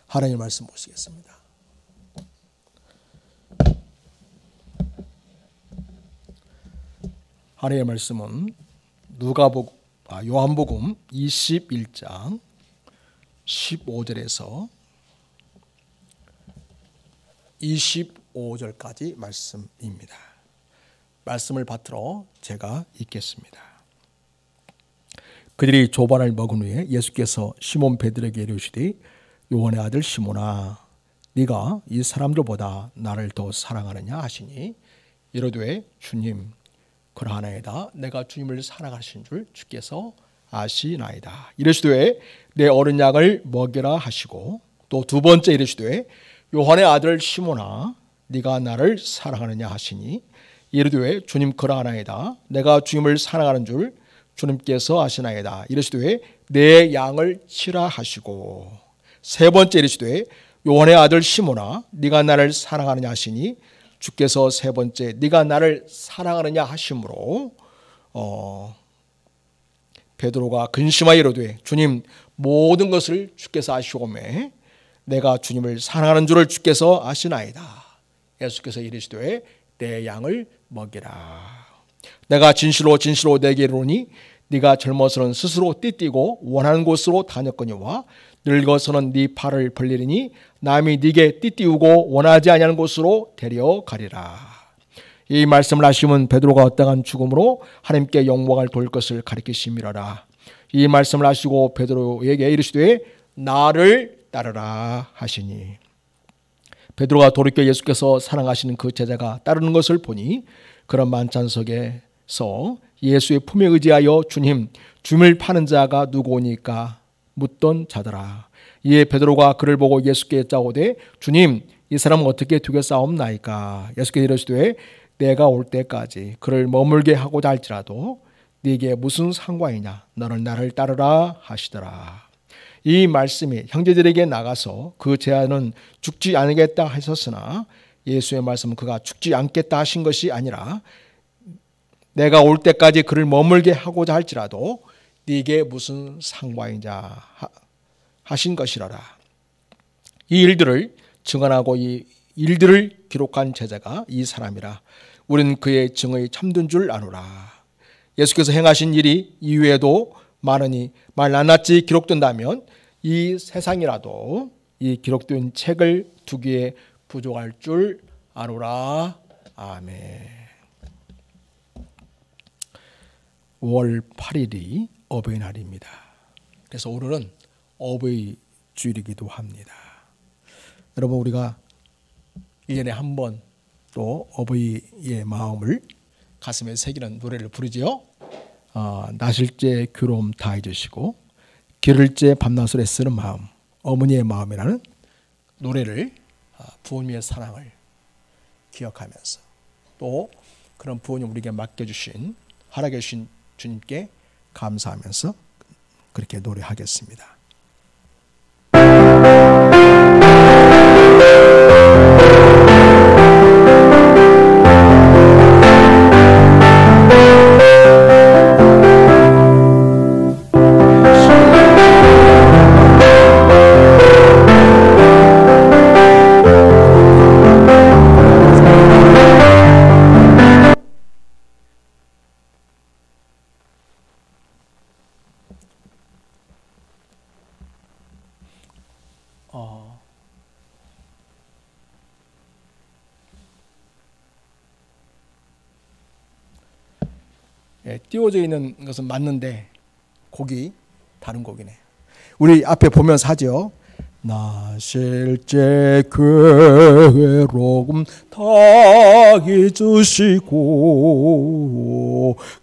하나님의 말씀 보시겠습니다. 하나님의 말씀은 요한복음 21장 15절에서 25절까지 말씀입니다. 말씀을 받들어 제가 읽겠습니다. 그들이 조반을 먹은 후에 예수께서 시몬 베드로에게 이르시되 요한의 아들 시몬아 네가 이 사람들보다 나를 더 사랑하느냐 하시니 이르되 주님 그러하나이다. 내가 주님을 사랑하신 줄 주께서 아시나이다. 이르시되 내 어린 양을 먹이라 하시고 또 두 번째 이르시되 요한의 아들 시몬아 네가 나를 사랑하느냐 하시니 이르되 주님 그러하나이다. 내가 주님을 사랑하는 줄 주님께서 아시나이다. 이르시되 내 양을 치라 하시고 세 번째 이르시되 요한의 아들 시몬아 네가 나를 사랑하느냐 하시니 주께서 세 번째 네가 나를 사랑하느냐 하심으로 베드로가 근심하여 이르되 주님 모든 것을 주께서 아시오매 내가 주님을 사랑하는 줄을 주께서 아시나이다. 예수께서 이르시되 내 양을 먹이라. 내가 진실로 진실로 내게 이르노니 네가 젊어서는 스스로 띠띠고 원하는 곳으로 다녔거니와 늙어서는 네 팔을 벌리리니 남이 네게 띠띠우고 원하지 아니하는 곳으로 데려가리라. 이 말씀을 하시면 베드로가 어떠한 죽음으로 하나님께 영광을 돌 것을 가리키심이라라. 이 말씀을 하시고 베드로에게 이르시되 나를 따르라 하시니 베드로가 돌이켜 예수께서 사랑하시는 그 제자가 따르는 것을 보니 그런 만찬석에서 예수의 품에 의지하여 주님을 파는 자가 누구오니까 묻던 자더라. 이에 베드로가 그를 보고 예수께 여짜오되 주님 이 사람은 어떻게 두겠사옵나이까. 예수께서 이르시되 내가 올 때까지 그를 머물게 하고자 할지라도 네게 무슨 상관이냐 너는 나를 따르라 하시더라. 이 말씀이 형제들에게 나가서 그 제자는 죽지 않겠다 하셨으나 예수의 말씀은 그가 죽지 않겠다 하신 것이 아니라 내가 올 때까지 그를 머물게 하고자 할지라도 네게 무슨 상관이냐 하신 것이라라. 이 일들을 증언하고 이 일들을 기록한 제자가 이 사람이라. 우리는 그의 증언이 참된 줄 아노라. 예수께서 행하신 일이 이후에도 많으니 말 낱낱이 기록된다면 이 세상이라도 이 기록된 책을 두기에 부족할 줄 아노라. 아멘. 5월 8일이 어버이날입니다. 그래서 오늘은 어버이 주일이기도 합니다. 여러분 우리가 1년에 한 번 또 어버이의 마음을 가슴에 새기는 노래를 부르지요. 나실제 괴로움 다 잊으시고 기를제 밤낮을 애쓰는 마음 어머니의 마음이라는 노래를 부모님의 사랑을 기억하면서 또 그런 부모님 우리에게 맡겨주신 살아계신 주님께 감사하면서 그렇게 노래하겠습니다. 띄워져 있는 것은 맞는데 곡이 다른 곡이네. 우리 앞에 보면서 하죠. 나실제 괴로움 다 잊으시고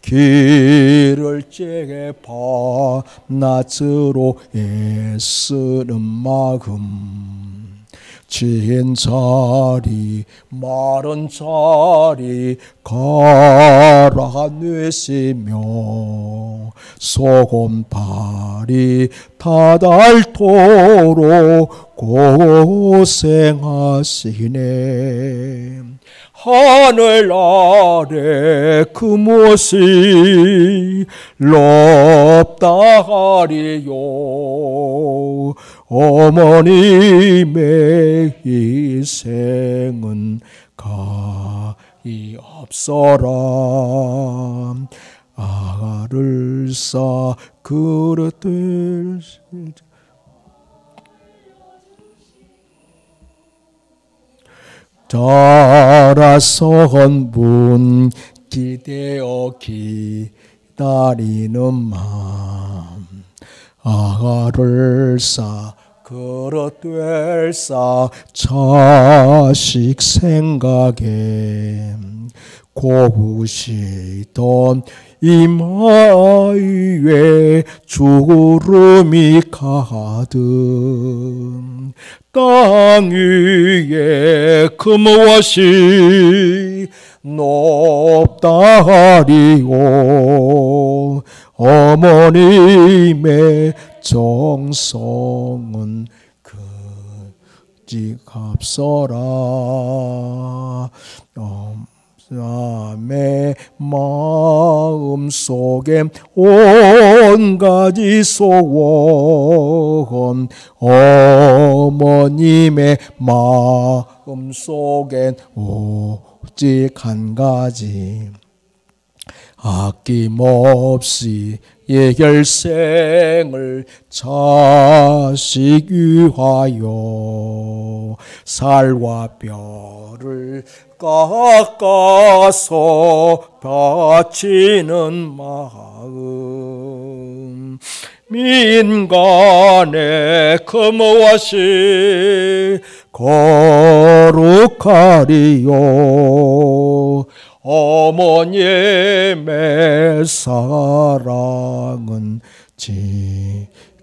기를제 밤낮으로 애쓰는 마음 진 자리 마른 자리 갈아내시며 소금발이 다닳도록 고생하시네. 하늘 아래 그 무엇이 높다 하리요. 어머님의 희생은 가히 없어라. 아가를 쌓아 그릇들 자라선 분 기대어 기다리는 마음. 아가를 쌓아 그릇될 쌓아 자식 생각에 고우시던 이마위에 주름이 가득 땅 위에 그 무엇이 높다 하리오. 어머님의 정성은 그지 값서라. 남의 마음속에 온 가지 소원. 어머님의 마음속엔 오직 한 가지. 아낌없이 예결생을 자식 위하여 살과 뼈를 깎아서 바치는 마음. 민간의 그 무엇이 거룩하리요. 어머님의 사랑은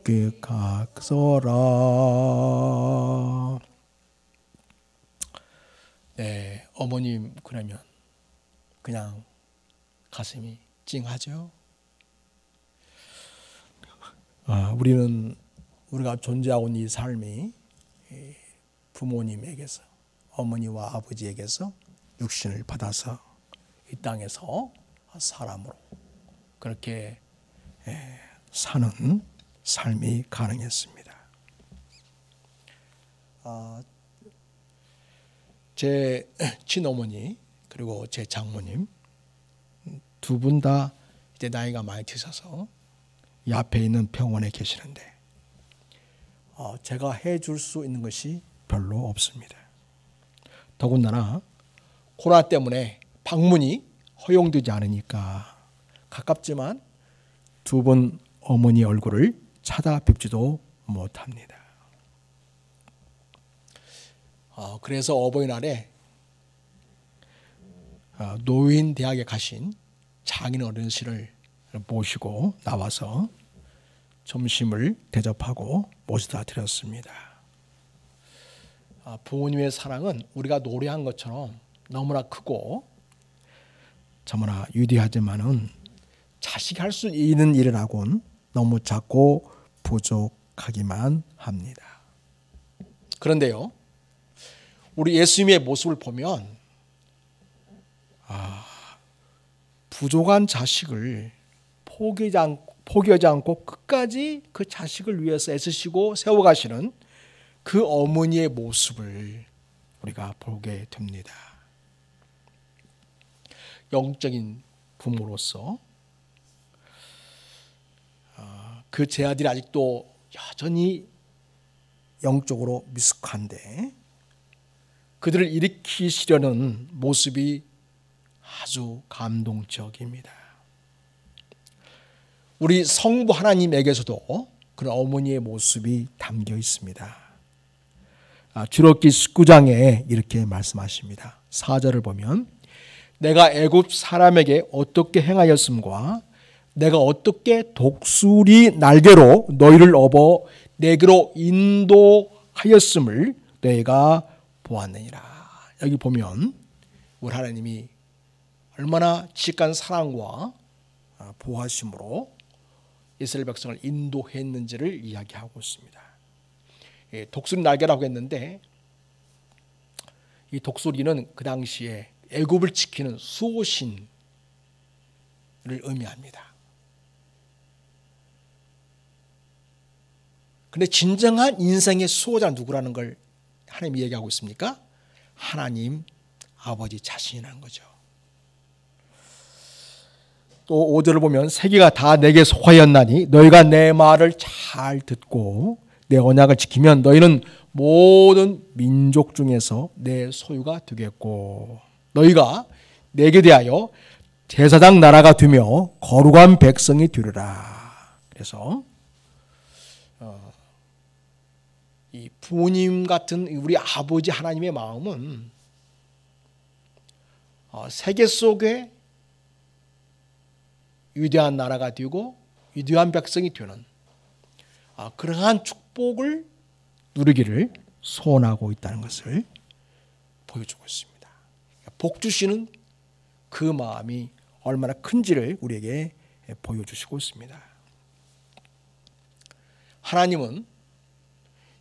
지극하소라. 네, 어머님 그러면 그냥 가슴이 찡하죠. 우리가 존재하고 있는 이 삶이 부모님에게서, 어머니와 아버지에게서 육신을 받아서 이 땅에서 사람으로 그렇게 사는 삶이 가능했습니다. 제 친어머니 그리고 제 장모님 두 분 다 이제 나이가 많이 드셔서 이 앞에 있는 병원에 계시는데 제가 해줄 수 있는 것이 별로 없습니다. 더군다나 코로나 때문에 방문이 허용되지 않으니까 가깝지만 두 분 어머니 얼굴을 찾아뵙지도 못합니다. 그래서 어버이날에 노인대학에 가신 장인 어르신을 모시고 나와서 점심을 대접하고 모시다 드렸습니다. 부모님의 사랑은 우리가 노래한 것처럼 너무나 크고 너무나 위대하지만은 자식이 할 수 있는 일이라고는 너무 작고 부족하기만 합니다. 그런데요, 우리 예수님의 모습을 보면 부족한 자식을 포기하지 않고 끝까지 그 자식을 위해서 애쓰시고 세워가시는 그 어머니의 모습을 우리가 보게 됩니다. 영적인 부모로서 그 제 아들이 아직도 여전히 영적으로 미숙한데 그들을 일으키시려는 모습이 아주 감동적입니다. 우리 성부 하나님에게서도 그런 어머니의 모습이 담겨 있습니다. 출애굽기 19장에 이렇게 말씀하십니다. 4절을 보면 내가 애굽 사람에게 어떻게 행하였음과 내가 어떻게 독수리 날개로 너희를 업어 내게로 인도하였음을 너희가 보았느니라. 여기 보면 우리 하나님이 얼마나 지극한 사랑과 보호하심으로 이스라엘 백성을 인도했는지를 이야기하고 있습니다. 독수리 날개라고 했는데 이 독수리는 그 당시에 애굽을 지키는 수호신을 의미합니다. 그런데 진정한 인생의 수호자는 누구라는 걸 하나님이 얘기하고 있습니까? 하나님 아버지 자신이라는 거죠. 또 5절을 보면 세계가 다 내게 속하였나니 너희가 내 말을 잘 듣고 내 언약을 지키면 너희는 모든 민족 중에서 내 소유가 되겠고 너희가 내게 대하여 제사장 나라가 되며 거룩한 백성이 되리라. 그래서 이 부모님 같은 우리 아버지 하나님의 마음은 세계 속에 위대한 나라가 되고 위대한 백성이 되는 그러한 축복을 누리기를 소원하고 있다는 것을 보여주고 있습니다. 복 주시는 그 마음이 얼마나 큰지를 우리에게 보여주시고 있습니다. 하나님은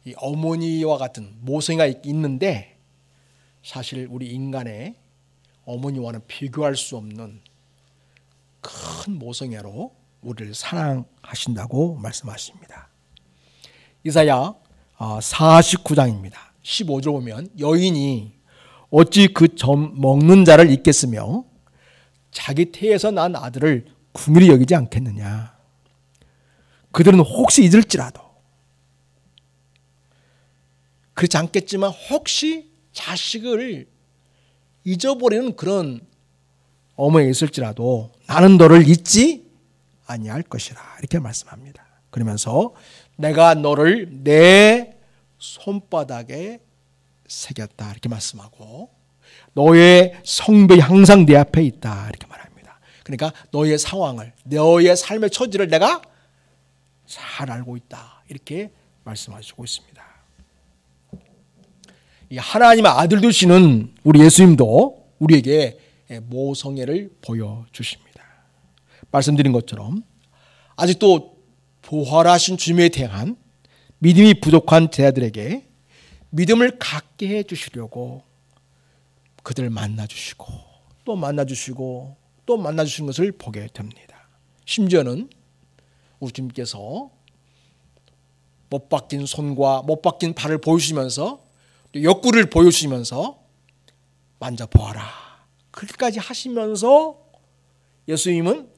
이 어머니와 같은 모성애가 있는데 사실 우리 인간의 어머니와는 비교할 수 없는 큰 모성애로 우리를 사랑하신다고 말씀하십니다. 이사야 49장입니다. 15절 보면 여인이 어찌 그 점 먹는 자를 잊겠으며 자기 태에서 난 아들을 긍휼히 여기지 않겠느냐. 그들은 혹시 잊을지라도 그렇지 않겠지만 혹시 자식을 잊어버리는 그런 어머니가 있을지라도 나는 너를 잊지 아니할 것이라 이렇게 말씀합니다. 그러면서 내가 너를 내 손바닥에 새겼다 이렇게 말씀하고 너의 성벽이 항상 내 앞에 있다 이렇게 말합니다. 그러니까 너의 상황을 너의 삶의 처지를 내가 잘 알고 있다 이렇게 말씀하시고 있습니다. 이 하나님의 아들 되시는 우리 예수님도 우리에게 모성애를 보여주십니다. 말씀드린 것처럼 아직도 부활하신 주님에 대한 믿음이 부족한 제자들에게 믿음을 갖게 해주시려고 그들을 만나주시고 또 만나주시고 또 만나주시는 것을 보게 됩니다. 심지어는 우리 주님께서 못 박힌 손과 못 박힌 발을 보여주시면서 또 옆구리를 보여주시면서 만져보아라 그렇게까지 하시면서 예수님은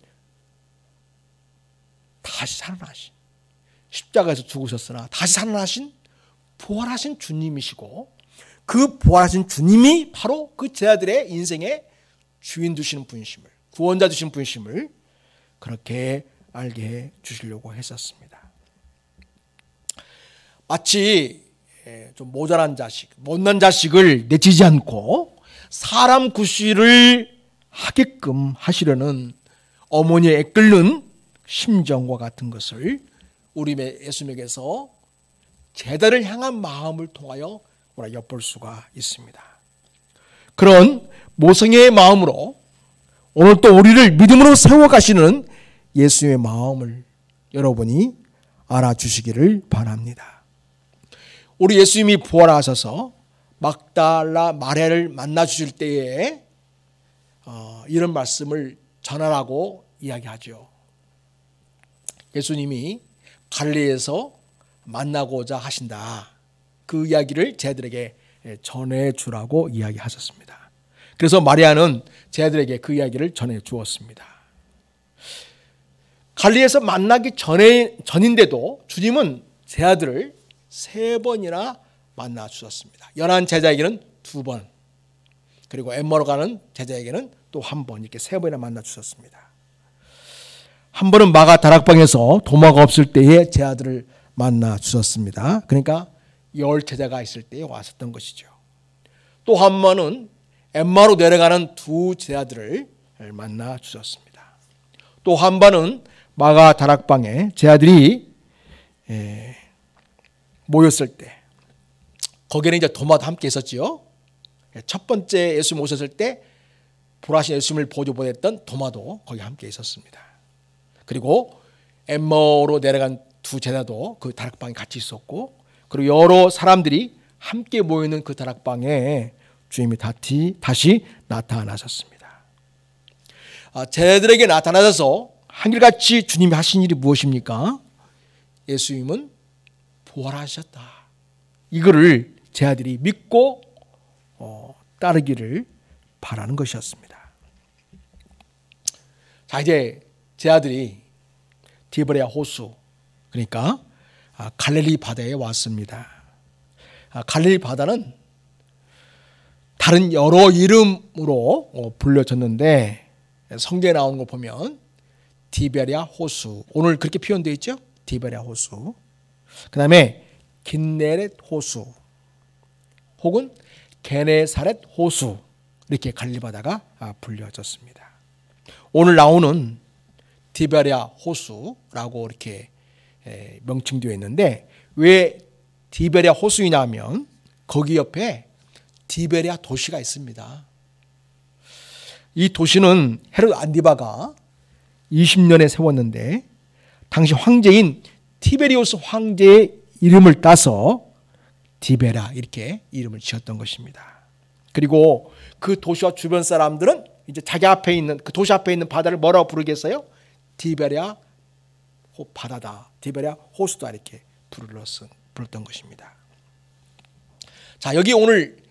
다시 살아나신 십자가에서 죽으셨으나 다시 살아나신 부활하신 주님이시고 그 부활하신 주님이 바로 그 제자들의 인생의 주인 되시는 분이심을 구원자 되시는 분이심을 그렇게 알게 해 주시려고 했었습니다. 마치 좀 모자란 자식, 못난 자식을 내치지 않고 사람 구실을 하게끔 하시려는 어머니의 애끓는 심정과 같은 것을 우리 예수님에게서 제자를 향한 마음을 통하여 우리가 엿볼 수가 있습니다. 그런 모성애의 마음으로 오늘 또 우리를 믿음으로 세워가시는 예수의 마음을 여러분이 알아주시기를 바랍니다. 우리 예수님이 부활하셔서 막달라 마리아를 만나 주실 때에 이런 말씀을 전하라고 이야기하죠. 예수님이 갈릴리에서 만나고자 하신다. 그 이야기를 제자들에게 전해주라고 이야기하셨습니다. 그래서 마리아는 제자들에게 그 이야기를 전해주었습니다. 갈릴리에서 만나기 전인데도 주님은 제자들을 3번이나 만나 주셨습니다. 연한 제자에게는 2번, 그리고 엠마오로 가는 제자에게는 또 1번, 이렇게 3번이나 만나 주셨습니다. 한 번은 마가 다락방에서 도마가 없을 때에 제자들을 만나 주셨습니다. 그러니까 10 제자가 있을 때에 왔었던 것이죠. 또 한 번은 엠마오로 내려가는 2 제자들을 만나 주셨습니다. 또 한 번은 마가 다락방에 제자들이 모였을 때 거기에는 이제 도마도 함께 있었지요. 첫 번째 예수님 오셨을 때 부활하신 예수님을 보조보냈던 도마도 거기 함께 있었습니다. 그리고 엠마오로 내려간 2 제자도 그 다락방에 같이 있었고, 그리고 여러 사람들이 함께 모이는 그 다락방에 주님이 다시 나타나셨습니다. 제자들에게 나타나셔서 한결같이 주님이 하신 일이 무엇입니까? 예수님은 부활하셨다. 이거를 제자들이 믿고 따르기를 바라는 것이었습니다. 자, 이제 제자들이 디베랴 호수, 그러니까 갈릴리 바다에 왔습니다. 갈릴리 바다는 다른 여러 이름으로 불려졌는데 성경에 나오는 거 보면 디베랴 호수, 오늘 그렇게 표현되어 있죠? 디베랴 호수. 그 다음에 긴네렛 호수 혹은 게네사렛 호수, 이렇게 갈릴리 바다가 불려졌습니다. 오늘 나오는 디베랴 호수라고 이렇게 명칭되어 있는데 왜 디베랴 호수이냐 하면 거기 옆에 디베랴 도시가 있습니다. 이 도시는 헤롯 안디바가 20년에 세웠는데 당시 황제인 티베리우스 황제의 이름을 따서 디베랴 이렇게 이름을 지었던 것입니다. 그리고 그 도시와 주변 사람들은 이제 자기 앞에 있는 그 도시 앞에 있는 바다를 뭐라고 부르겠어요? 디베랴 바다다, 디베랴 호수다, 이렇게 불렀던 것입니다. 자, 여기 오늘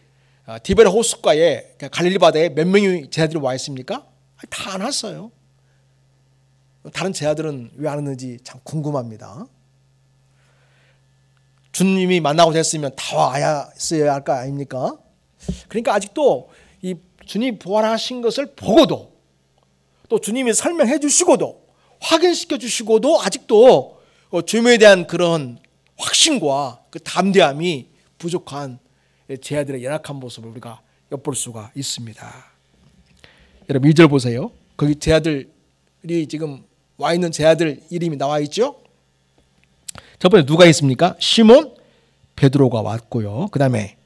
디베랴 호수가에 갈릴리 바다에 몇 명의 제자들이 와 있습니까? 다 안 왔어요. 다른 제자들은 왜 안 왔는지 참 궁금합니다. 주님이 만나고 됐으면 다 와야 할 거 아닙니까? 그러니까 아직도 이 주님이 부활하신 것을 보고도 또 주님이 설명해 주시고도 확인시켜 주시고도 아직도 주님에 대한 그런 확신과 그 담대함이 부족한 제자들의 연약한 모습을 우리가 엿볼 수가 있습니다. 여러분 2절 보세요. 거기 제자들이 지금 와 있는 제자들 이름이 나와 있죠. 첫 번째 누가 있습니까? 시몬 베드로가 왔고요. 그 다음에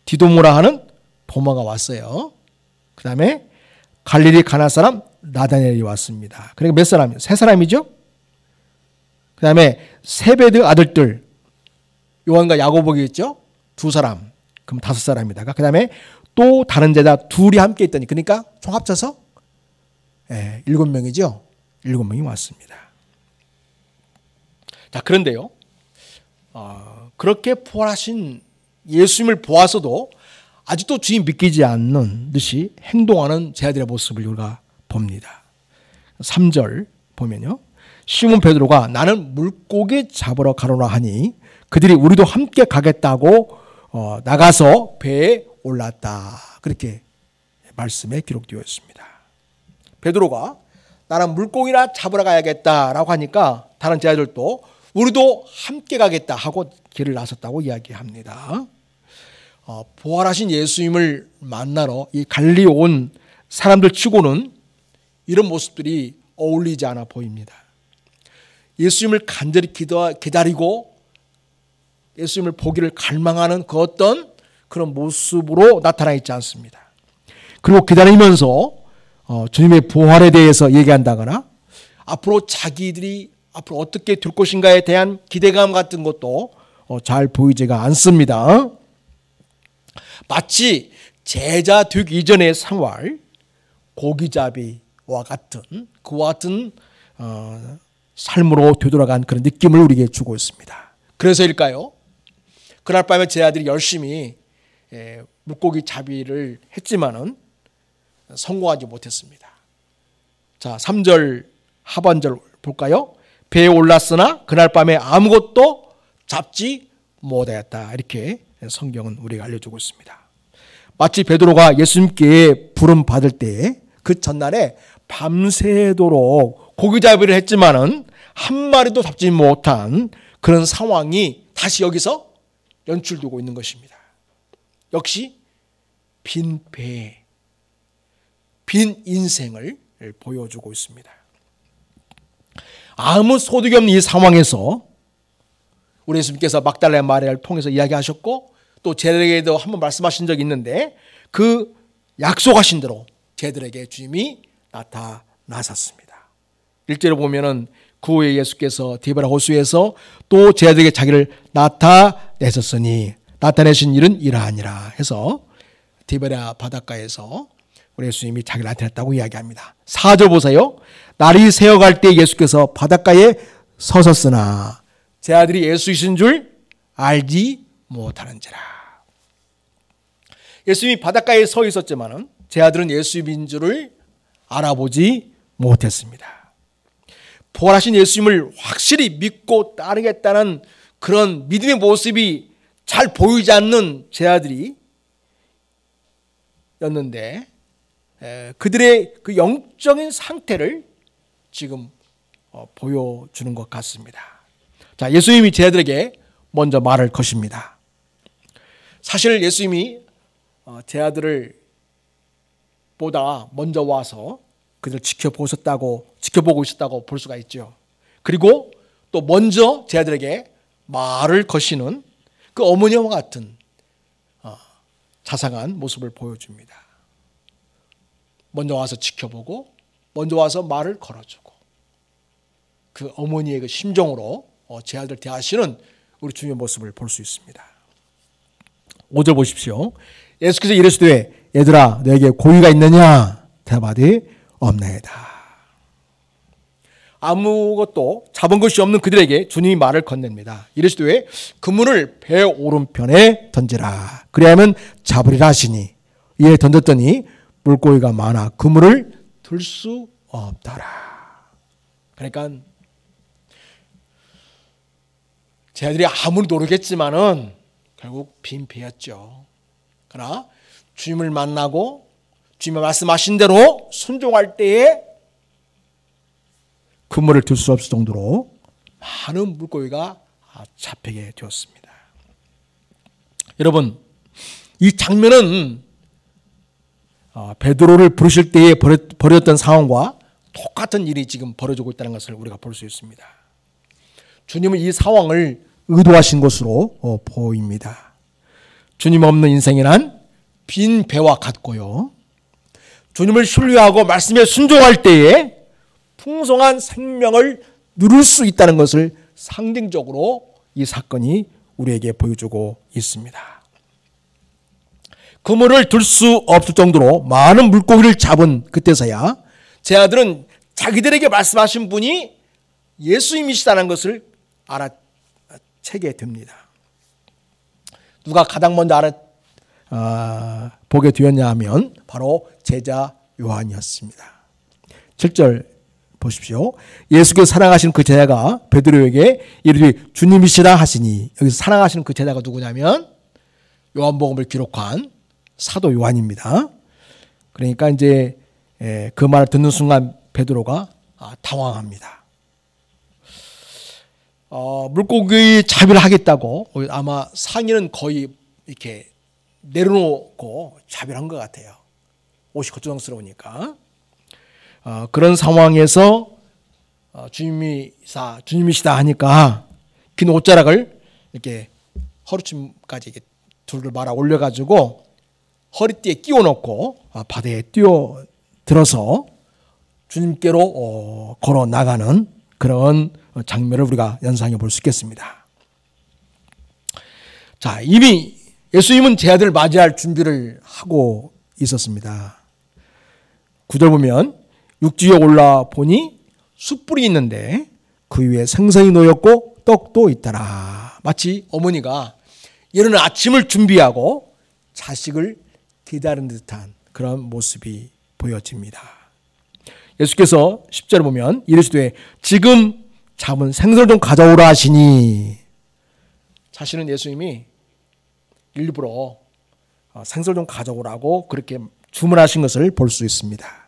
디도모라 하는 도마가 왔어요. 그 다음에 갈릴리 가나 사람 나다니엘이 왔습니다. 그러니까 몇 사람이요? 세 사람이죠. 그 다음에 세베드 아들들 요한과 야고보가 있죠. 두 사람. 그럼 5사람이다가 그 다음에 또 다른 제자 둘이 함께 있더니 그러니까 총 합쳐서 7명이죠. 7명이 왔습니다. 자, 그런데요. 그렇게 부활하신 예수님을 보아서도 아직도 주님 믿기지 않는 듯이 행동하는 제자들의 모습을 우리가 봅니다. 3절 보면요. 시몬 베드로가 나는 물고기 잡으러 가노라 하니 그들이 우리도 함께 가겠다고 나가서 배에 올랐다. 그렇게 말씀에 기록되어 있습니다. 베드로가 나는 물고기나 잡으러 가야겠다라고 하니까 다른 제자들도 우리도 함께 가겠다 하고 길을 나섰다고 이야기합니다. 부활하신 예수님을 만나러 이 갈릴리 온 사람들 치고는 이런 모습들이 어울리지 않아 보입니다. 예수님을 간절히 기다리고 예수님을 보기를 갈망하는 그 어떤 그런 모습으로 나타나 있지 않습니다. 그리고 기다리면서 주님의 부활에 대해서 얘기한다거나 앞으로 자기들이 앞으로 어떻게 될 것인가에 대한 기대감 같은 것도 잘 보이지가 않습니다. 마치 제자 되기 이전의 생활, 고기잡이와 같은 그와 같은 삶으로 되돌아간 그런 느낌을 우리에게 주고 있습니다. 그래서일까요? 그날 밤에 제자들이 열심히 물고기 잡이를 했지만은 성공하지 못했습니다. 자, 3절 하반절 볼까요? 배에 올랐으나 그날 밤에 아무것도 잡지 못하였다. 이렇게 성경은 우리가 알려주고 있습니다. 마치 베드로가 예수님께 부름 받을 때 그 전날에 밤새도록 고기잡이를 했지만은 한 마리도 잡지 못한 그런 상황이 다시 여기서 연출되고 있는 것입니다. 역시 빈 배, 빈 인생을 보여주고 있습니다. 아무 소득이 없는 이 상황에서 우리 예수님께서 막달라 마리아를 통해서 이야기하셨고 또 제자들에게도 한번 말씀하신 적이 있는데 그 약속하신 대로 제자들에게 주님이 나타나셨습니다. 1절에 보면은 그 후에 예수께서 디베랴 호수에서 또 제자들에게 자기를 나타내셨으니 나타내신 일은 이러하니라 해서 디베랴 바닷가에서 우리 예수님이 자기를 나타냈다고 이야기합니다. 4절 보세요. 날이 새어갈 때 예수께서 바닷가에 서섰으나 제 아들이 예수이신 줄 알지 못하는지라. 예수님이 바닷가에 서 있었지만은 제 아들은 예수님인 줄을 알아보지 못했습니다. 부활하신 예수님을 확실히 믿고 따르겠다는 그런 믿음의 모습이 잘 보이지 않는 제 아들이 였는데 그들의 그 영적인 상태를 지금 보여주는 것 같습니다. 자, 예수님이 제 아들에게 먼저 말을 거십니다. 사실 예수님이 제 아들을 보다 먼저 와서 그들을 지켜보고 있었다고 볼 수가 있죠. 그리고 또 먼저 제 아들에게 말을 거시는 그 어머니와 같은 자상한 모습을 보여줍니다. 먼저 와서 지켜보고 먼저 와서 말을 걸어주고 그 어머니의 그 심정으로 제 아들을 대하시는 우리 주님의 모습을 볼 수 있습니다. 5절 보십시오. 예수께서 이르시되 얘들아 너에게 고의가 있느냐? 대답하되 없나이다. 아무것도 잡은 것이 없는 그들에게 주님이 말을 건넵니다. 이르시되 그물을 배 오른편에 던지라. 그리하면 잡으리라 하시니 이에 던졌더니 물고기가 많아 그물을 들 수 없더라. 그러니까 제 아들이 아무리 노력했지만은 결국 빈배였죠. 그러나 주님을 만나고 주님의 말씀하신 대로 순종할 때에 그물을 들 수 없을 정도로 많은 물고기가 잡히게 되었습니다. 여러분, 이 장면은 베드로를 부르실 때에 벌였던 상황과 똑같은 일이 지금 벌어지고 있다는 것을 우리가 볼 수 있습니다. 주님은 이 상황을 의도하신 것으로 보입니다. 주님 없는 인생이란 빈 배와 같고요. 주님을 신뢰하고 말씀에 순종할 때에 풍성한 생명을 누릴 수 있다는 것을 상징적으로 이 사건이 우리에게 보여주고 있습니다. 그물을 들 수 없을 정도로 많은 물고기를 잡은 그때서야 제 아들은 자기들에게 말씀하신 분이 예수님이시다는 것을 알아채게 됩니다. 누가 가장 먼저 보게 되었냐 하면 바로 제자 요한이었습니다. 7절 보십시오. 예수께서 사랑하시는 그 제자가 베드로에게 이르되 주님이시라 하시니, 여기서 사랑하시는 그 제자가 누구냐면 요한복음을 기록한 사도 요한입니다. 그러니까 이제 그 말을 듣는 순간 베드로가 당황합니다. 물고기 잡이를 하겠다고 아마 상의는 거의 이렇게 내려놓고 잡이를 한 것 같아요. 옷이 걱정스러우니까. 그런 상황에서 주님이시다 하니까 긴 옷자락을 이렇게 허리춤까지 이렇게 둘을 말아 올려가지고 허리띠에 끼워 놓고 바다에 뛰어들어서 주님께로 걸어 나가는 그런 장면을 우리가 연상해 볼 수 있겠습니다. 자, 이미 예수님은 제 아들을 맞이할 준비를 하고 있었습니다. 9절 보면 육지에 올라 보니 숯불이 있는데 그 위에 생선이 놓였고 떡도 있더라. 마치 어머니가 이른 아침을 준비하고 자식을 기다리는 듯한 그런 모습이 보여집니다. 예수께서 10절을 보면 이르시되 지금 잡은 생선을 좀 가져오라 하시니, 사실은 예수님이 일부러 생선을 좀 가져오라고 그렇게 주문하신 것을 볼 수 있습니다.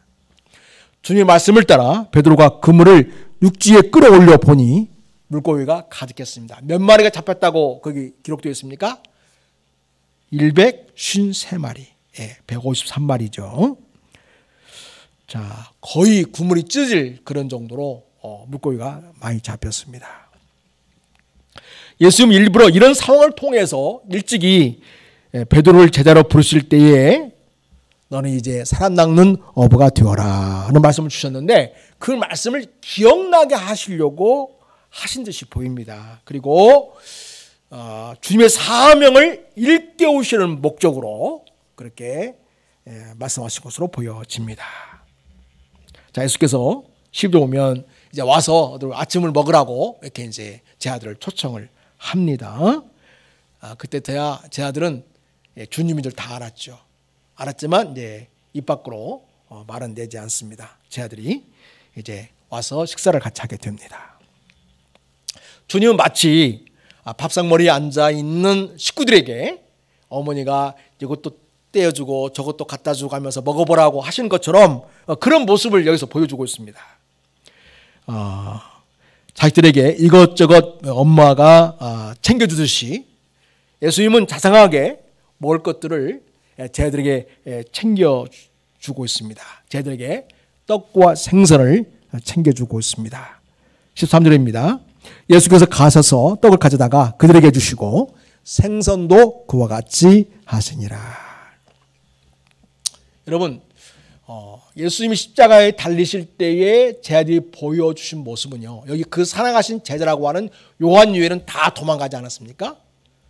주님의 말씀을 따라 베드로가 그물을 육지에 끌어올려 보니 물고기가 가득했습니다. 몇 마리가 잡혔다고 거기 기록되어 있습니까? 153마리, 153마리죠. 자, 거의 그물이 찢어질 그런 정도로 물고기가 많이 잡혔습니다. 예수님 일부러 이런 상황을 통해서 일찍이 베드로를 제자로 부르실 때에 너는 이제 살아남는 어부가 되어라 하는 말씀을 주셨는데 그 말씀을 기억나게 하시려고 하신 듯이 보입니다. 그리고 주님의 사명을 일깨우시는 목적으로 그렇게 말씀하신 것으로 보여집니다. 자, 예수께서 10절 보면 이제 와서 아침을 먹으라고 이렇게 이제 제 아들을 초청을 합니다. 그때서야 제 아들은 주님인 줄 다 알았죠. 알았지만 이제 입 밖으로 말은 내지 않습니다. 제 아들이 이제 와서 식사를 같이 하게 됩니다. 주님은 마치 밥상머리에 앉아 있는 식구들에게 어머니가 이것도 떼어주고 저것도 갖다 주고 하면서 먹어보라고 하신 것처럼 그런 모습을 여기서 보여주고 있습니다. 자기들에게 이것저것 엄마가 챙겨주듯이 예수님은 자상하게 먹을 것들을 쟤들에게 챙겨주고 있습니다. 쟤들에게 떡과 생선을 챙겨주고 있습니다. 13절입니다. 예수께서 가셔서 떡을 가져다가 그들에게 주시고 생선도 그와 같이 하시니라. 여러분, 예수님이 십자가에 달리실 때에 제자들이 보여주신 모습은요, 여기 그 사랑하신 제자라고 하는 요한 외에는 다 도망가지 않았습니까?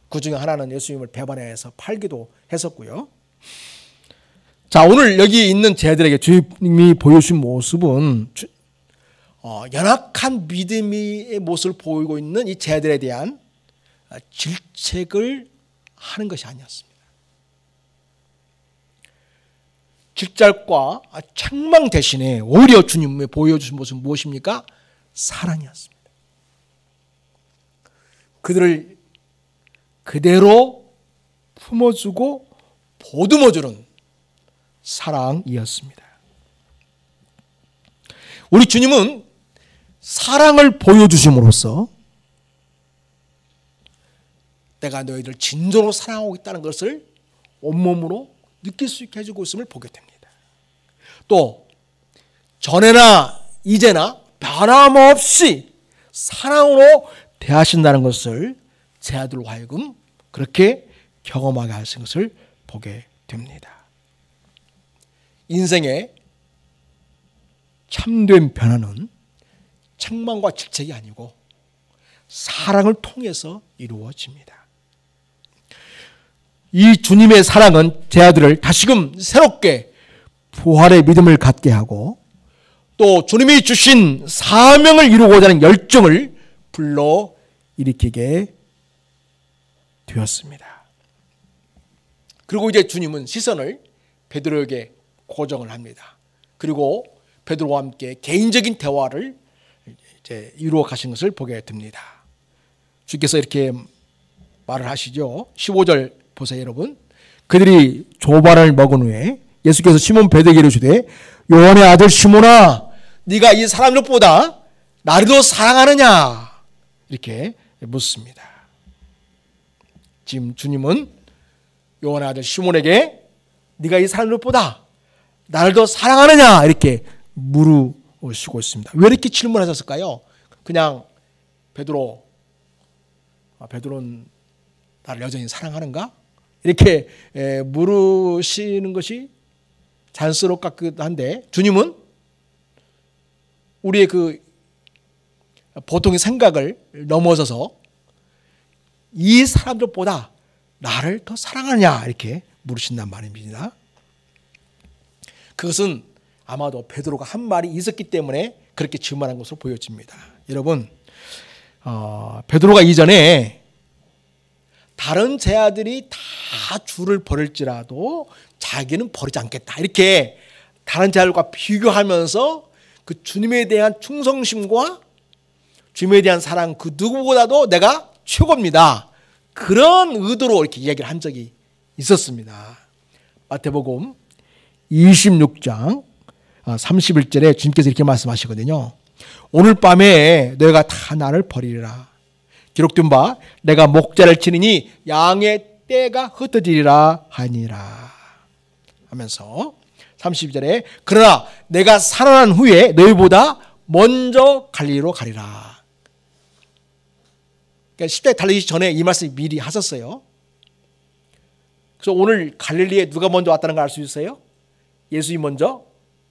그 중에 하나는 예수님을 배반해서 팔기도 했었고요. 자, 오늘 여기 있는 제자들에게 주님이 보여주신 모습은 연약한 믿음의 모습을 보이고 있는 이 제자들에 대한 질책을 하는 것이 아니었습니다. 질책과 책망 대신에 오히려 주님이 보여주신 모습은 무엇입니까? 사랑이었습니다. 그들을 그대로 품어주고 보듬어주는 사랑이었습니다. 우리 주님은 사랑을 보여주심으로써 내가 너희들 진정으로 사랑하고 있다는 것을 온몸으로 느낄 수 있게 해주고 있음을 보게 됩니다. 또 전에나 이제나 변함없이 사랑으로 대하신다는 것을 제 아들로 하여금 그렇게 경험하게 하신 것을 보게 됩니다. 인생의 참된 변화는 책망과 질책이 아니고 사랑을 통해서 이루어집니다. 이 주님의 사랑은 제 아들을 다시금 새롭게 부활의 믿음을 갖게 하고 또 주님이 주신 사명을 이루고자 하는 열정을 불러일으키게 되었습니다. 그리고 이제 주님은 시선을 베드로에게 고정을 합니다. 그리고 베드로와 함께 개인적인 대화를 이제 이루어 가신 것을 보게 됩니다. 주께서 이렇게 말을 하시죠. 15절 보세요, 여러분. 그들이 조반을 먹은 후에 예수께서 시몬 베드로에게 이르시되 요한의 아들 시몬아, 네가 이 사람들보다 나를 더 사랑하느냐? 이렇게 묻습니다. 지금 주님은 요한의 아들 시몬에게 네가 이 사람들보다 나를 더 사랑하느냐? 이렇게 물으시고 있습니다. 왜 이렇게 질문하셨을까요? 그냥 베드로는 나를 여전히 사랑하는가? 이렇게 물으시는 것이 자연스러울 것 같기도 한데 주님은 우리의 그 보통의 생각을 넘어서서 이 사람들보다 나를 더 사랑하냐 이렇게 물으신단 말입니다. 그것은 아마도 베드로가 한 말이 있었기 때문에 그렇게 질문한 것으로 보여집니다. 여러분, 베드로가 이전에 다른 제자들이 다 주를 버릴지라도 자기는 버리지 않겠다 이렇게 다른 제자들과 비교하면서 그 주님에 대한 충성심과 주님에 대한 사랑 그 누구보다도 내가 최고입니다. 그런 의도로 이렇게 이야기를 한 적이 있었습니다. 마태복음 26장 31절에 주님께서 이렇게 말씀하시거든요. 오늘 밤에 너희가 다 나를 버리리라. 기록된 바 내가 목자를 치느니 양의 떼가 흩어지리라 하니라 하면서 32절에 그러나 내가 살아난 후에 너희보다 먼저 갈릴리로 가리라. 그러니까 십자가에 달리기 전에 이 말씀을 미리 하셨어요. 그래서 오늘 갈릴리에 누가 먼저 왔다는 걸 알 수 있어요? 예수님이 먼저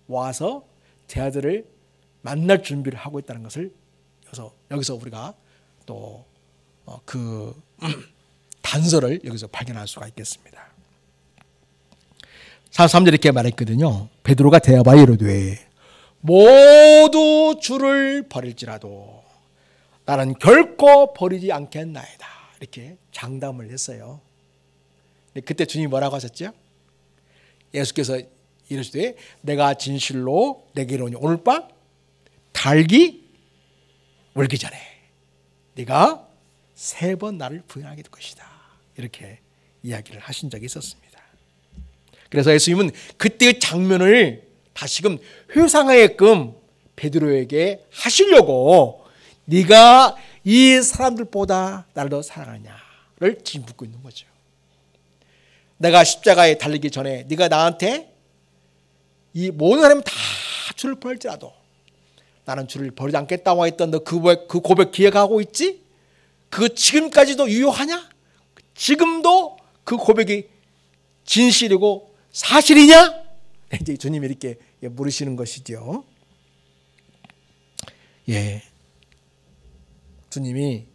와서 제 아들을 만날 준비를 하고 있다는 것을 여기서 우리가 또 그 단서를 여기서 발견할 수가 있겠습니다. 43절 이렇게 말했거든요. 베드로가 대답하여 이르되 모두 주를 버릴지라도 나는 결코 버리지 않겠나이다. 이렇게 장담을 했어요. 그때 주님이 뭐라고 하셨죠? 예수께서 이르시되 내가 진실로 내게 이르노니 오늘 밤 달기 울기 전에 네가 3번 나를 부인하게 될 것이다. 이렇게 이야기를 하신 적이 있었습니다. 그래서 예수님은 그때의 장면을 다시금 회상하게끔 베드로에게 하시려고 네가 이 사람들보다 나를 더 사랑하냐를 지금 묻고 있는 거죠. 내가 십자가에 달리기 전에 네가 나한테 이 모든 사람이 다 주를 버릴지라도 나는 주를 버리지 않겠다고 했던 너 그 고백 기억하고 있지? 그 지금까지도 유효하냐? 지금도 그 고백이 진실이고 사실이냐? 이제 주님이 이렇게 물으시는 것이죠. 예, 주님이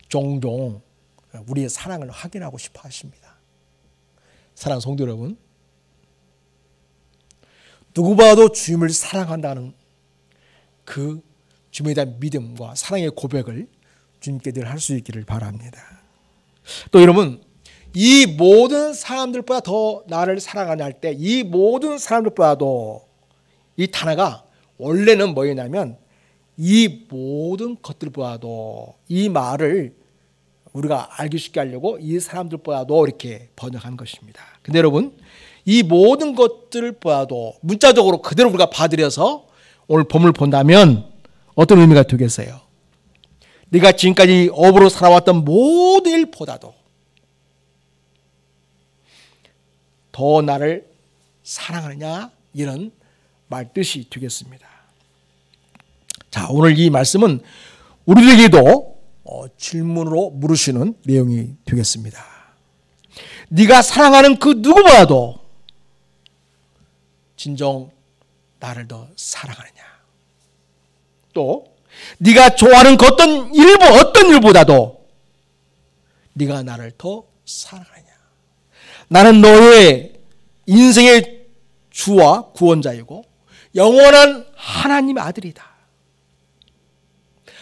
종종 우리의 사랑을 확인하고 싶어 하십니다. 사랑하는 성도 여러분, 누구봐도 주님을 사랑한다는 그 주님에 대한 믿음과 사랑의 고백을 주님께 늘 할 수 있기를 바랍니다. 또 여러분, 이 모든 사람들보다 더 나를 사랑하냐 할 때 이 모든 사람들보다도 이 단어가 원래는 뭐였냐면 이 모든 것들보다도 이 말을 우리가 알기 쉽게 하려고 이 사람들보다도 이렇게 번역한 것입니다. 근데 여러분, 이 모든 것들보다도 문자적으로 그대로 우리가 받아들여서 오늘 본문을 본다면 어떤 의미가 되겠어요? 네가 지금까지 업으로 살아왔던 모든 일보다도 더 나를 사랑하느냐, 이런 말 뜻이 되겠습니다. 자, 오늘 이 말씀은 우리에게도 질문으로 물으시는 내용이 되겠습니다. 네가 사랑하는 그 누구보다도 진정 나를 더 사랑하느냐? 또 네가 좋아하는 그 어떤 일보다도 네가 나를 더 사랑하느냐? 나는 너의 인생의 주와 구원자이고 영원한 하나님의 아들이다.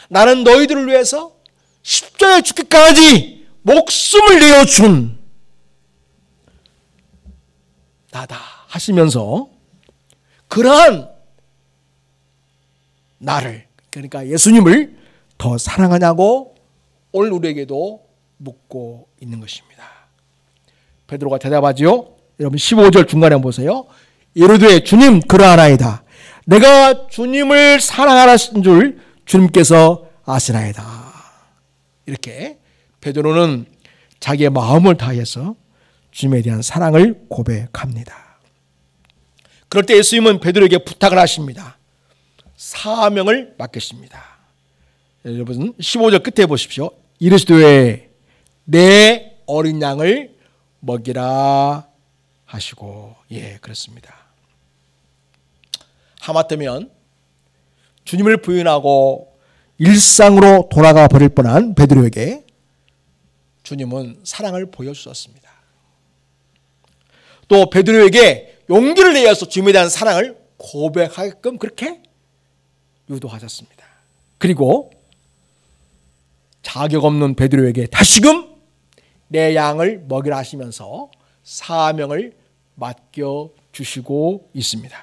나는 너희들을 위해서 십자가에 죽기까지 목숨을 내어준 나다 하시면서 그러한 나를, 그러니까 예수님을 더 사랑하냐고 오늘 우리에게도 묻고 있는 것입니다. 베드로가 대답하지요. 여러분 15절 중간에 보세요. 이르되 주님 그러하나이다. 내가 주님을 사랑하신 줄 주님께서 아시나이다. 이렇게 베드로는 자기의 마음을 다해서 주님에 대한 사랑을 고백합니다. 그럴 때 예수님은 베드로에게 부탁을 하십니다. 사명을 맡기십니다. 여러분 15절 끝에 보십시오. 이르시되 내 어린 양을 먹이라 하시고, 예, 그렇습니다. 하마터면 주님을 부인하고 일상으로 돌아가 버릴 뻔한 베드로에게 주님은 사랑을 보여주셨습니다. 또 베드로에게 용기를 내어서 주님에 대한 사랑을 고백하게끔 그렇게 유도하셨습니다. 그리고 자격 없는 베드로에게 다시금 내 양을 먹이라 하시면서 사명을 맡겨주시고 있습니다.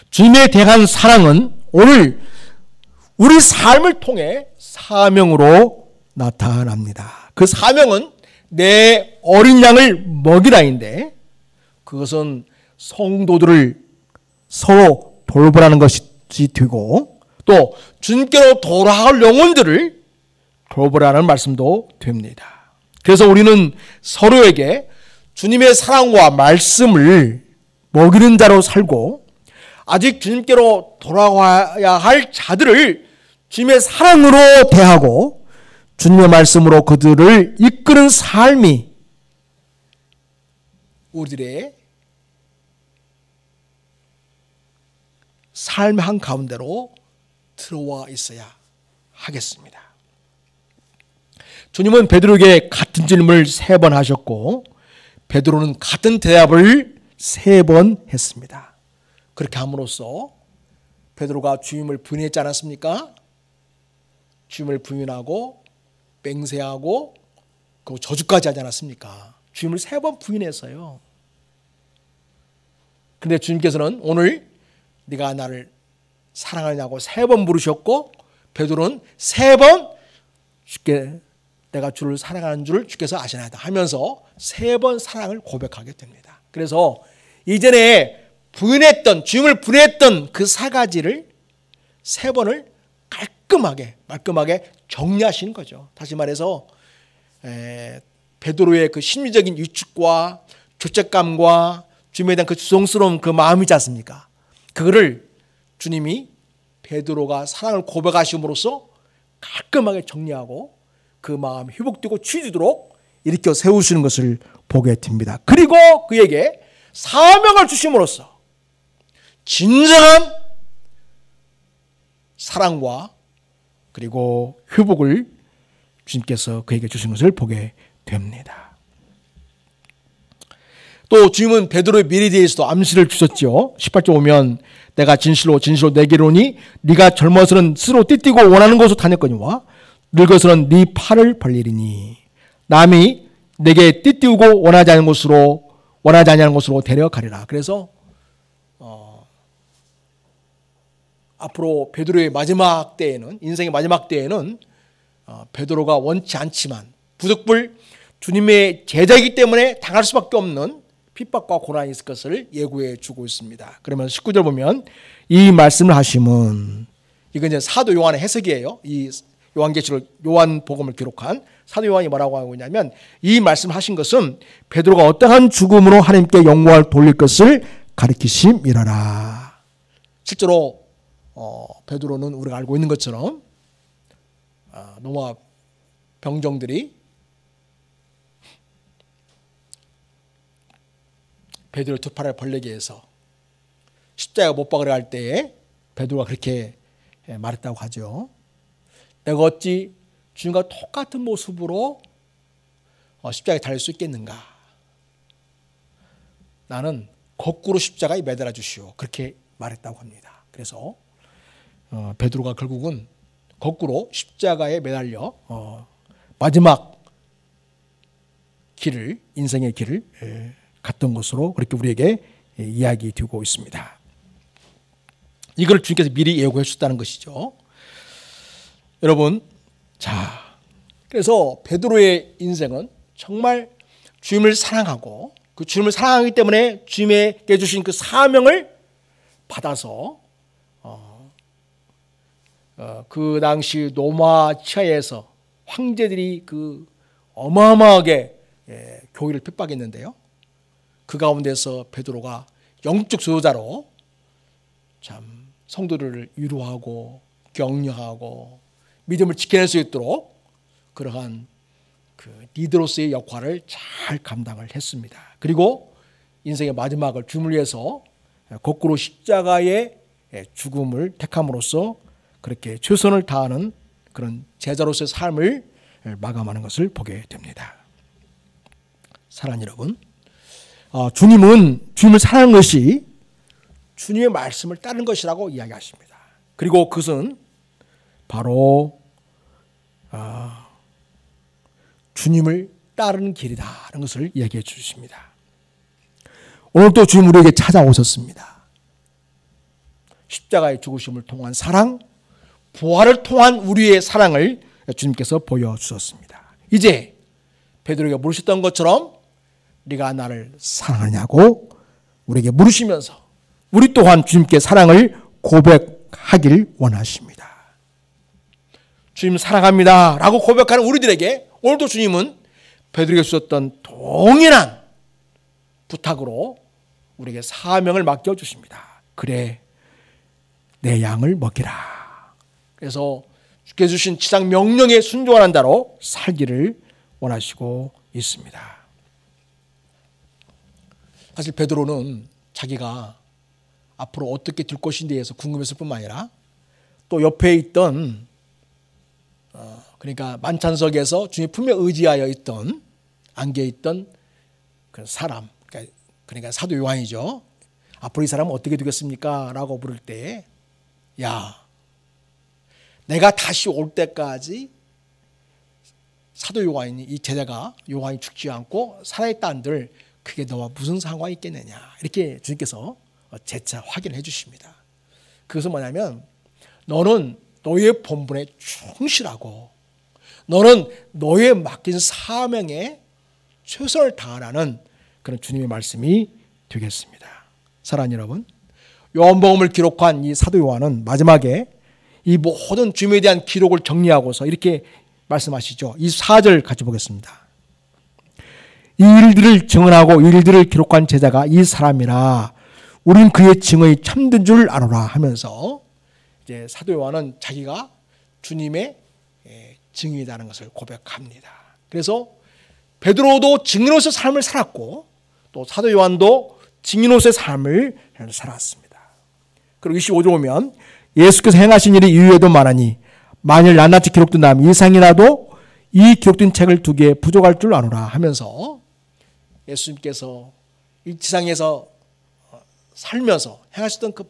주님에 대한 사랑은 오늘 우리 삶을 통해 사명으로 나타납니다. 그 사명은 내 어린 양을 먹이라인데 그것은 성도들을 서로 돌보라는 것이 되고 또 주님께로 돌아올 영혼들을 돌보라는 말씀도 됩니다. 그래서 우리는 서로에게 주님의 사랑과 말씀을 먹이는 자로 살고 아직 주님께로 돌아와야 할 자들을 주님의 사랑으로 대하고 주님의 말씀으로 그들을 이끄는 삶이 우리들의 삶의 한 가운데로 들어와 있어야 하겠습니다. 주님은 베드로에게 같은 질문을 3번 하셨고 베드로는 같은 대답을 3번 했습니다. 그렇게 함으로써 베드로가 주님을 부인했지 않았습니까? 주님을 부인하고 맹세하고 그 저주까지 하지 않았습니까? 주님을 3번 부인했어요. 그런데 주님께서는 오늘 네가 나를 사랑하냐고 3번 물으셨고 베드로는 3번 주께 내가 주를 사랑하는 줄을 주께서 아시나이다 하면서 3번 사랑을 고백하게 됩니다. 그래서 이전에 주님을 부인했던 그 4가지를 3번을 깔끔하게 정리하신 거죠. 다시 말해서 베드로의 그 심리적인 위축과 죄책감과 주님에 대한 그 죄송스러운 그 마음이지 않습니까? 그거를 주님이 베드로가 사랑을 고백하심으로써 깔끔하게 정리하고 그 마음이 회복되고 치유되도록 일으켜 세우시는 것을 보게 됩니다. 그리고 그에게 사명을 주심으로써 진정한 사랑과 그리고 회복을 주님께서 그에게 주신 것을 보게 됩니다. 또 주님은 베드로의 미래에 대해서도 암시를 주셨죠. 18절 보면 내가 진실로 내게 이르노니 네가 젊어서는 스스로 띠뛰고 원하는 곳으로 다녔거니와 늙어서는 네 팔을 벌리리니 남이 내게 띠뛰고 원하지 않는 곳으로 데려가리라. 그래서 앞으로 베드로의 마지막 때에는 인생의 마지막 때에는 베드로가 원치 않지만 부득불 주님의 제자이기 때문에 당할 수밖에 없는 핍박과 고난이 있을 것을 예고해 주고 있습니다. 그러면 19절 보면 이 말씀을 하심은 이건 이제 사도 요한의 해석이에요. 이 요한계시록 요한복음을 기록한 사도 요한이 뭐라고 하고 있냐면 이 말씀을 하신 것은 베드로가 어떠한 죽음으로 하나님께 영광을 돌릴 것을 가리키심이라라. 실제로 베드로는 우리가 알고 있는 것처럼 노마 병정들이 베드로 2팔을 벌리게 해서 십자가 못 박으려 할 때에 베드로가 그렇게 말했다고 하죠. 내가 어찌 주님과 똑같은 모습으로 십자가에 달릴 수 있겠는가? 나는 거꾸로 십자가에 매달아 주시오. 그렇게 말했다고 합니다. 그래서 베드로가 결국은 거꾸로 십자가에 매달려 마지막 길을 인생의 길을 갔던 것으로 그렇게 우리에게 이야기 되고 있습니다. 이걸 주님께서 미리 예고해 주셨다는 것이죠. 여러분, 그래서 베드로의 인생은 정말 주님을 사랑하고 그 주님을 사랑하기 때문에 주님에게 주신 그 사명을 받아서 그 당시 로마 치하에서 황제들이 그 어마어마하게 교회를 핍박했는데요. 그 가운데서 베드로가 영적 지도자로 참 성도들을 위로하고 격려하고 믿음을 지켜낼 수 있도록 그러한 그 리더로서의 역할을 잘 감당을 했습니다. 그리고 인생의 마지막을 주님을 위해서 거꾸로 십자가의 죽음을 택함으로써 그렇게 최선을 다하는 그런 제자로서의 삶을 마감하는 것을 보게 됩니다. 사랑하는 여러분, 주님은 주님을 사랑하는 것이 주님의 말씀을 따르는 것이라고 이야기하십니다. 그리고 그것은 바로 주님을 따르는 길이다라는 것을 이야기해 주십니다. 오늘도 주님 우리에게 찾아오셨습니다. 십자가의 죽으심을 통한 사랑, 부활을 통한 우리의 사랑을 주님께서 보여주셨습니다. 이제 베드로에게 물으셨던 것처럼 네가 나를 사랑하냐고 우리에게 물으시면서 우리 또한 주님께 사랑을 고백하길 원하십니다. 주님 사랑합니다 라고 고백하는 우리들에게 오늘도 주님은 베드로에게 주셨던 동일한 부탁으로 우리에게 사명을 맡겨주십니다. 그래, 내 양을 먹이라. 그래서 주께서 주신 지상 명령에 순종하는 자로 살기를 원하시고 있습니다. 사실 베드로는 자기가 앞으로 어떻게 될 것인지에 대해서 궁금했을 뿐만 아니라 또 옆에 있던 그러니까 만찬석에서 주님 품에 의지하여 있던 안개에 있던 그 사람, 그러니까 사도 요한이죠. 앞으로 이 사람은 어떻게 되겠습니까? 라고 물을 때, 야, 내가 다시 올 때까지 사도 요한이, 이 제자가 요한이 죽지 않고 살아있다 한들 그게 너와 무슨 상관이 있겠느냐, 이렇게 주님께서 재차 확인해 주십니다. 그것은 뭐냐면, 너는 너의 본분에 충실하고 너는 너의 맡긴 사명에 최선을 다하라는 그런 주님의 말씀이 되겠습니다. 사랑하는 여러분, 요한복음을 기록한 이 사도 요한은 마지막에 이 모든 주님에 대한 기록을 정리하고서 이렇게 말씀하시죠. 이 4절 같이 보겠습니다. 이 일들을 증언하고 이 일들을 기록한 제자가 이 사람이라 우린 그의 증언이 참된 줄 아노라 하면서 이제 사도 요한은 자기가 주님의 증인이라는 것을 고백합니다. 그래서 베드로도 증인으로서의 삶을 살았고 또 사도 요한도 증인으로서의 삶을 살았습니다. 그리고 25절 보면 예수께서 행하신 일이 이후에도 많으니 만일 낱낱이 기록된다면 이상이라도 이 기록된 책을 두 개 부족할 줄 아노라 하면서 예수님께서 이 지상에서 살면서 행하셨던 그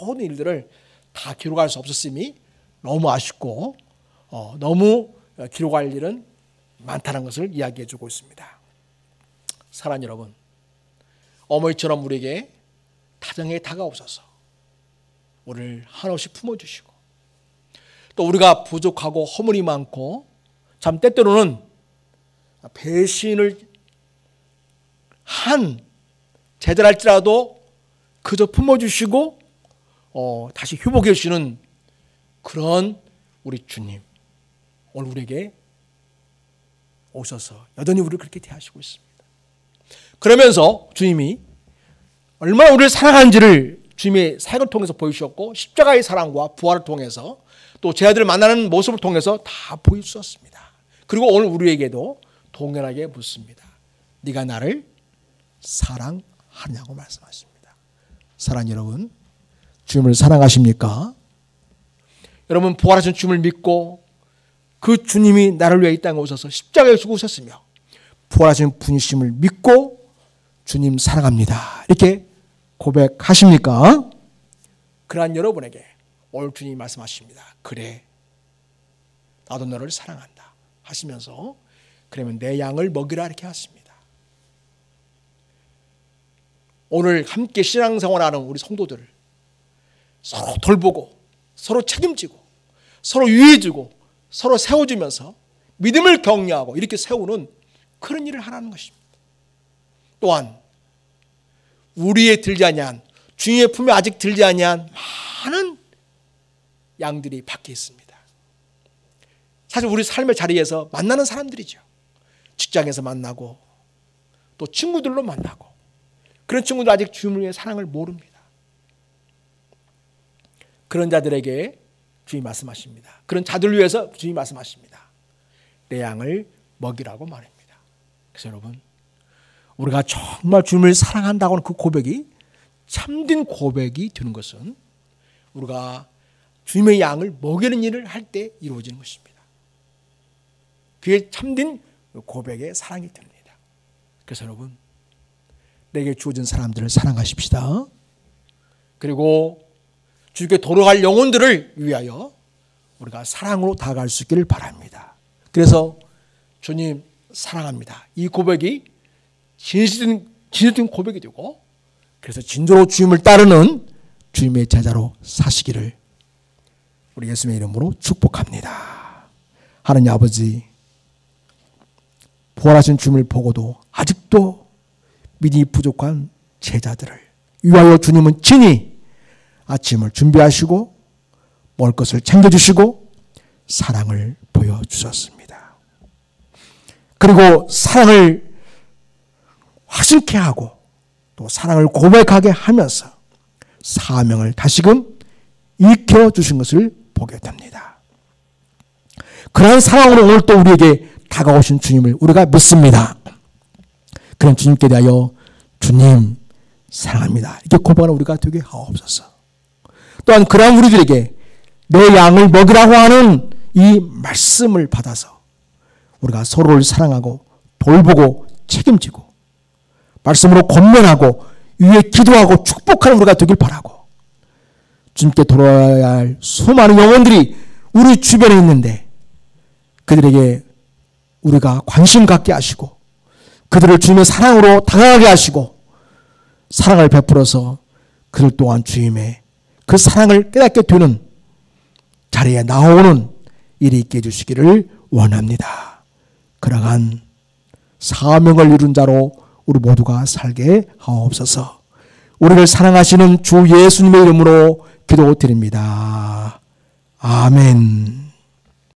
모든 일들을 다 기록할 수 없었음이 너무 아쉽고 너무 기록할 일은 많다는 것을 이야기해 주고 있습니다. 사랑하는 여러분, 어머니처럼 우리에게 다정하게 다가오셔서 우리를 한없이 품어주시고 또 우리가 부족하고 허물이 많고 참 때때로는 배신을 한 제자랄지라도 그저 품어주시고 다시 회복해 주시는 그런 우리 주님, 오늘 우리에게 오셔서 여전히 우리를 그렇게 대하시고 있습니다. 그러면서 주님이 얼마나 우리를 사랑하는지를 주님의 사역을 통해서 보여주셨고 십자가의 사랑과 부활을 통해서 또 제자들을 만나는 모습을 통해서 다 보여주셨습니다. 그리고 오늘 우리에게도 동일하게 묻습니다. 네가 나를 사랑하냐고 말씀하십니다. 사랑하는 여러분, 주님을 사랑하십니까? 여러분, 부활하신 주님을 믿고 그 주님이 나를 위해 이 땅에 오셔서 십자가에 죽으셨으며 부활하신 분이심을 믿고 주님 사랑합니다, 이렇게 고백하십니까? 그러한 여러분에게 오늘 주님이 말씀하십니다. 그래, 나도 너를 사랑한다 하시면서 그러면 내 양을 먹이라 이렇게 하십니다. 오늘 함께 신앙생활하는 우리 성도들을 서로 돌보고 서로 책임지고 서로 유해주고 서로 세워주면서 믿음을 격려하고 이렇게 세우는 그런 일을 하라는 것입니다. 또한 우리에 들지 아니한, 주님의 품에 아직 들지 아니한 많은 양들이 밖에 있습니다. 사실 우리 삶의 자리에서 만나는 사람들이죠. 직장에서 만나고 또 친구들로 만나고, 그런 친구들 아직 주님의 사랑을 모릅니다. 그런 자들에게 주님이 말씀하십니다. 그런 자들을 위해서 주님이 말씀하십니다. 내 양을 먹이라고 말합니다. 그래서 여러분, 우리가 정말 주님을 사랑한다고 하는 그 고백이 참된 고백이 되는 것은 우리가 주님의 양을 먹이는 일을 할 때 이루어지는 것입니다. 그게 참된 고백의 사랑이 됩니다. 그래서 여러분, 내게 주어진 사람들을 사랑하십시다. 그리고 주께 돌아갈 영혼들을 위하여 우리가 사랑으로 다가갈 수 있기를 바랍니다. 그래서 주님 사랑합니다, 이 고백이 진실된 고백이 되고, 그래서 진정으로 주님을 따르는 주님의 제자로 사시기를 우리 예수님의 이름으로 축복합니다. 하나님 아버지, 부활하신 주님을 보고도 아직도 믿음이 부족한 제자들을 위하여 주님은 친히 아침을 준비하시고 먹을 것을 챙겨주시고 사랑을 보여주셨습니다. 그리고 사랑을 확신케 하고 또 사랑을 고백하게 하면서 사명을 다시금 익혀주신 것을 보게 됩니다. 그런 사랑으로 오늘 또 우리에게 다가오신 주님을 우리가 믿습니다. 그런 주님께 대하여 주님 사랑합니다, 이렇게 고백하는 우리가 되게 하옵소서. 또한 그런 우리들에게 내 양을 먹이라고 하는 이 말씀을 받아서 우리가 서로를 사랑하고 돌보고 책임지고 말씀으로 권면하고 위에 기도하고 축복하는 우리가 되길 바라고, 주님께 돌아와야 할 수많은 영혼들이 우리 주변에 있는데 그들에게 우리가 관심 갖게 하시고 그들을 주님의 사랑으로 다가가게 하시고 사랑을 베풀어서 그들 또한 주님의 그 사랑을 깨닫게 되는 자리에 나오는 일이 있게 해주시기를 원합니다. 그러한 사명을 이룬 자로 우리 모두가 살게 하옵소서. 우리를 사랑하시는 주 예수님의 이름으로 기도드립니다. 아멘.